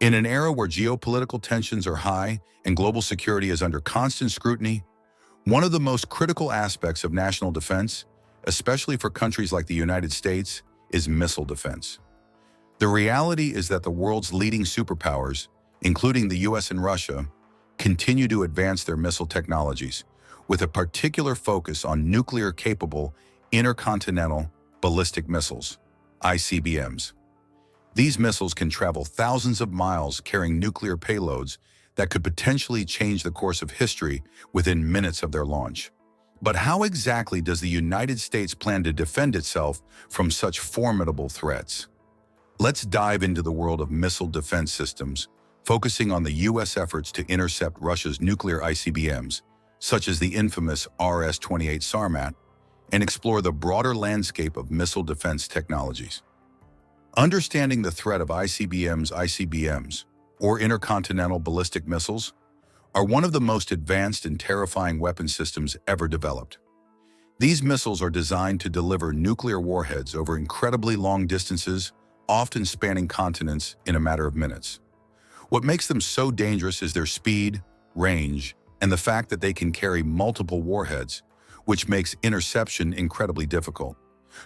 In an era where geopolitical tensions are high and global security is under constant scrutiny, one of the most critical aspects of national defense, especially for countries like the United States, is missile defense. The reality is that the world's leading superpowers, including the US and Russia, continue to advance their missile technologies, with a particular focus on nuclear-capable intercontinental ballistic missiles, ICBMs. These missiles can travel thousands of miles carrying nuclear payloads that could potentially change the course of history within minutes of their launch. But how exactly does the United States plan to defend itself from such formidable threats? Let's dive into the world of missile defense systems, focusing on the US efforts to intercept Russia's nuclear ICBMs, such as the infamous RS-28 Sarmat, and explore the broader landscape of missile defense technologies. Understanding the threat of ICBMs, or intercontinental ballistic missiles, are one of the most advanced and terrifying weapon systems ever developed. These missiles are designed to deliver nuclear warheads over incredibly long distances, often spanning continents in a matter of minutes. What makes them so dangerous is their speed, range, and the fact that they can carry multiple warheads, which makes interception incredibly difficult.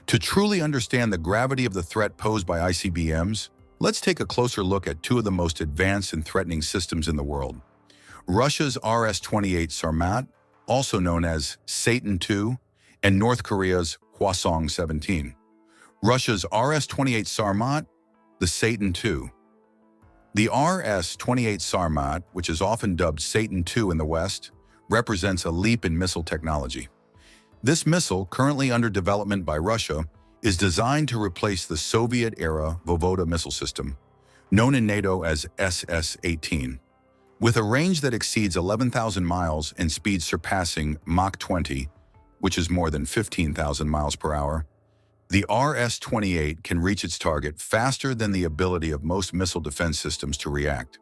To truly understand the gravity of the threat posed by ICBMs, let's take a closer look at two of the most advanced and threatening systems in the world. Russia's RS-28 Sarmat, also known as Satan II, and North Korea's Hwasong-17. Russia's RS-28 Sarmat, the Satan II. The RS-28 Sarmat, which is often dubbed Satan II in the West, represents a leap in missile technology. This missile, currently under development by Russia, is designed to replace the Soviet-era Voyvoda missile system, known in NATO as SS-18. With a range that exceeds 11,000 miles and speeds surpassing Mach 20, which is more than 15,000 miles per hour, the RS-28 can reach its target faster than the ability of most missile defense systems to react.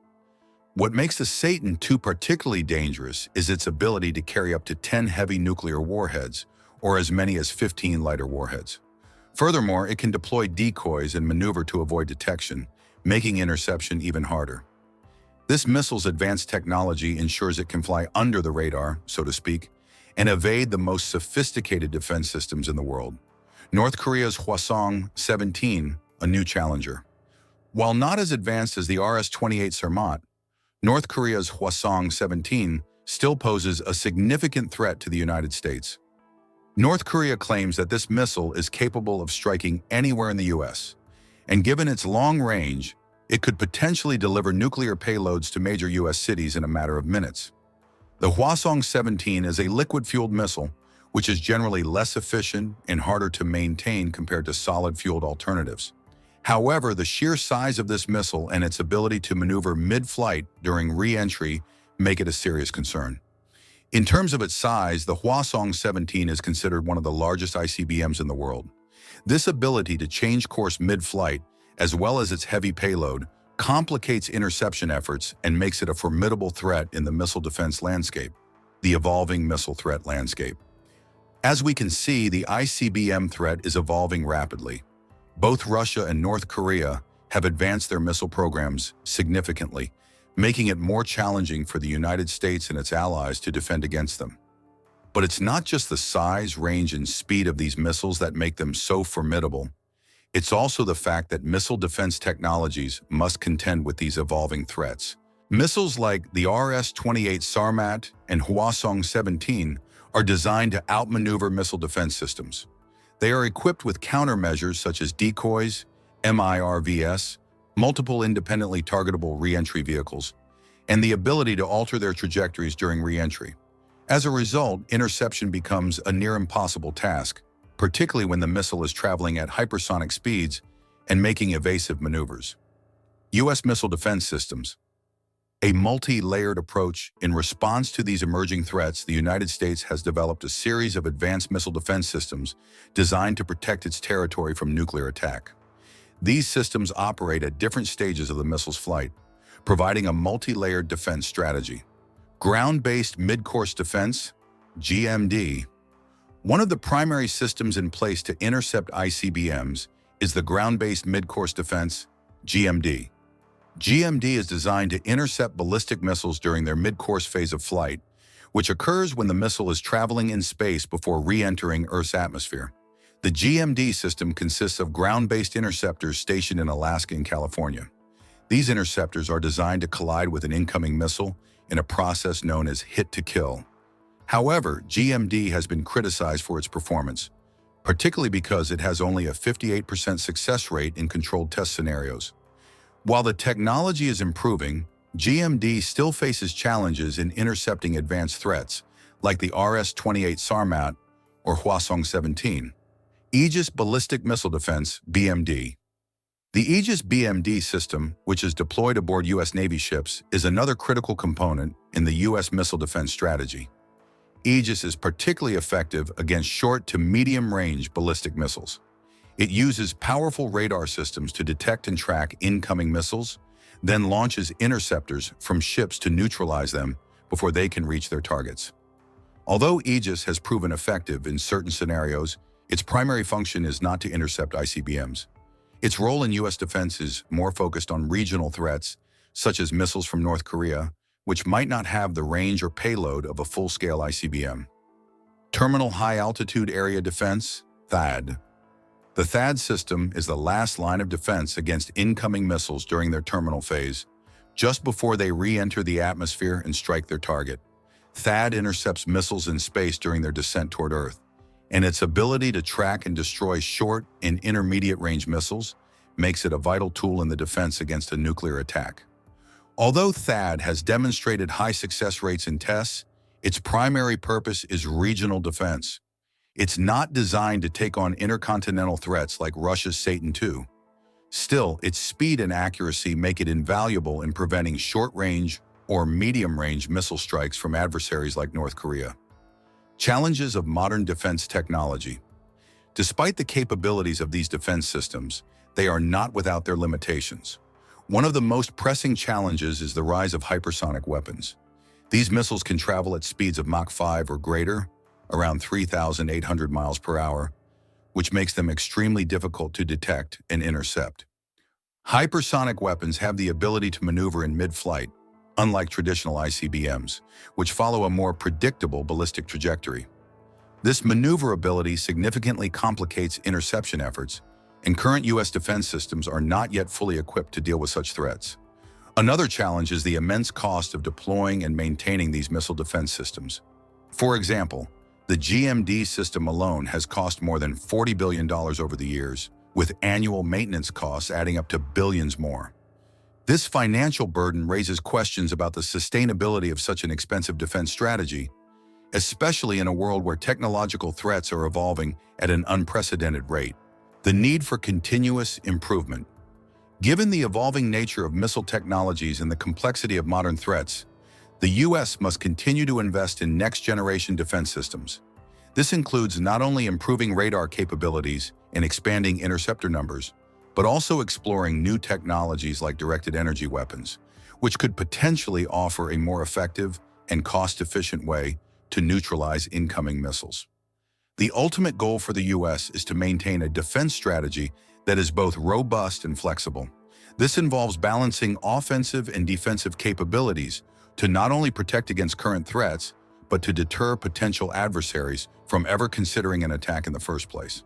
What makes the Satan II particularly dangerous is its ability to carry up to 10 heavy nuclear warheads, or as many as 15 lighter warheads. Furthermore, it can deploy decoys and maneuver to avoid detection, making interception even harder. This missile's advanced technology ensures it can fly under the radar, so to speak, and evade the most sophisticated defense systems in the world. North Korea's Hwasong-17, a new challenger. While not as advanced as the RS-28 Sarmat, North Korea's Hwasong-17 still poses a significant threat to the United States. North Korea claims that this missile is capable of striking anywhere in the US, and given its long range, it could potentially deliver nuclear payloads to major US cities in a matter of minutes. The Hwasong-17 is a liquid-fueled missile, which is generally less efficient and harder to maintain compared to solid-fueled alternatives. However, the sheer size of this missile and its ability to maneuver mid-flight during re-entry make it a serious concern. In terms of its size, the Hwasong-17 is considered one of the largest ICBMs in the world. This ability to change course mid-flight, as well as its heavy payload, complicates interception efforts and makes it a formidable threat in the missile defense landscape, the evolving missile threat landscape. As we can see, the ICBM threat is evolving rapidly. Both Russia and North Korea have advanced their missile programs significantly, making it more challenging for the United States and its allies to defend against them. But it's not just the size, range, and speed of these missiles that make them so formidable. It's also the fact that missile defense technologies must contend with these evolving threats. Missiles like the RS-28 Sarmat and Hwasong-17 are designed to outmaneuver missile defense systems. They are equipped with countermeasures such as decoys, MIRVs, multiple independently targetable re-entry vehicles, and the ability to alter their trajectories during re-entry. As a result, interception becomes a near impossible task, particularly when the missile is traveling at hypersonic speeds and making evasive maneuvers. U.S. missile defense systems. A multi-layered approach. In response to these emerging threats, the United States has developed a series of advanced missile defense systems designed to protect its territory from nuclear attack. These systems operate at different stages of the missile's flight, providing a multi-layered defense strategy. Ground-based mid-course defense, GMD. One of the primary systems in place to intercept ICBMs is the ground-based mid-course defense, GMD. GMD is designed to intercept ballistic missiles during their mid-course phase of flight, which occurs when the missile is traveling in space before re-entering Earth's atmosphere. The GMD system consists of ground-based interceptors stationed in Alaska and California. These interceptors are designed to collide with an incoming missile in a process known as hit-to-kill. However, GMD has been criticized for its performance, particularly because it has only a 58% success rate in controlled test scenarios. While the technology is improving, GMD still faces challenges in intercepting advanced threats, like the RS-28 Sarmat or Hwasong-17. Aegis Ballistic Missile Defense, BMD. The Aegis BMD system, which is deployed aboard U.S. Navy ships, is another critical component in the U.S. missile defense strategy. Aegis is particularly effective against short to medium-range ballistic missiles. It uses powerful radar systems to detect and track incoming missiles, then launches interceptors from ships to neutralize them before they can reach their targets. Although Aegis has proven effective in certain scenarios, its primary function is not to intercept ICBMs. Its role in U.S. defense is more focused on regional threats, such as missiles from North Korea, which might not have the range or payload of a full-scale ICBM. Terminal High Altitude Area Defense, THAAD. The THAAD system is the last line of defense against incoming missiles during their terminal phase, just before they re-enter the atmosphere and strike their target. THAAD intercepts missiles in space during their descent toward Earth, and its ability to track and destroy short and intermediate-range missiles makes it a vital tool in the defense against a nuclear attack. Although THAAD has demonstrated high success rates in tests, its primary purpose is regional defense. It's not designed to take on intercontinental threats like Russia's Satan II. Still, its speed and accuracy make it invaluable in preventing short-range or medium-range missile strikes from adversaries like North Korea. Challenges of modern defense technology. Despite the capabilities of these defense systems, they are not without their limitations. One of the most pressing challenges is the rise of hypersonic weapons. These missiles can travel at speeds of Mach 5 or greater, around 3,800 miles per hour, which makes them extremely difficult to detect and intercept. Hypersonic weapons have the ability to maneuver in mid-flight, unlike traditional ICBMs, which follow a more predictable ballistic trajectory. This maneuverability significantly complicates interception efforts, and current U.S. defense systems are not yet fully equipped to deal with such threats. Another challenge is the immense cost of deploying and maintaining these missile defense systems. For example, the GMD system alone has cost more than $40 billion over the years, with annual maintenance costs adding up to billions more. This financial burden raises questions about the sustainability of such an expensive defense strategy, especially in a world where technological threats are evolving at an unprecedented rate. The need for continuous improvement. Given the evolving nature of missile technologies and the complexity of modern threats, the U.S. must continue to invest in next-generation defense systems. This includes not only improving radar capabilities and expanding interceptor numbers, but also exploring new technologies like directed energy weapons, which could potentially offer a more effective and cost-efficient way to neutralize incoming missiles. The ultimate goal for the U.S. is to maintain a defense strategy that is both robust and flexible. This involves balancing offensive and defensive capabilities to not only protect against current threats, but to deter potential adversaries from ever considering an attack in the first place.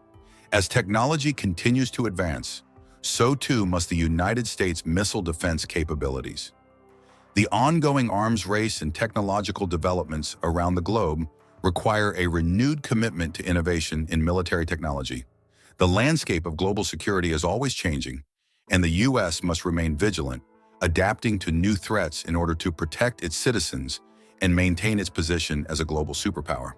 As technology continues to advance, so too must the United States missile defense capabilities. The ongoing arms race and technological developments around the globe require a renewed commitment to innovation in military technology. The landscape of global security is always changing, and the U.S. must remain vigilant, adapting to new threats in order to protect its citizens and maintain its position as a global superpower.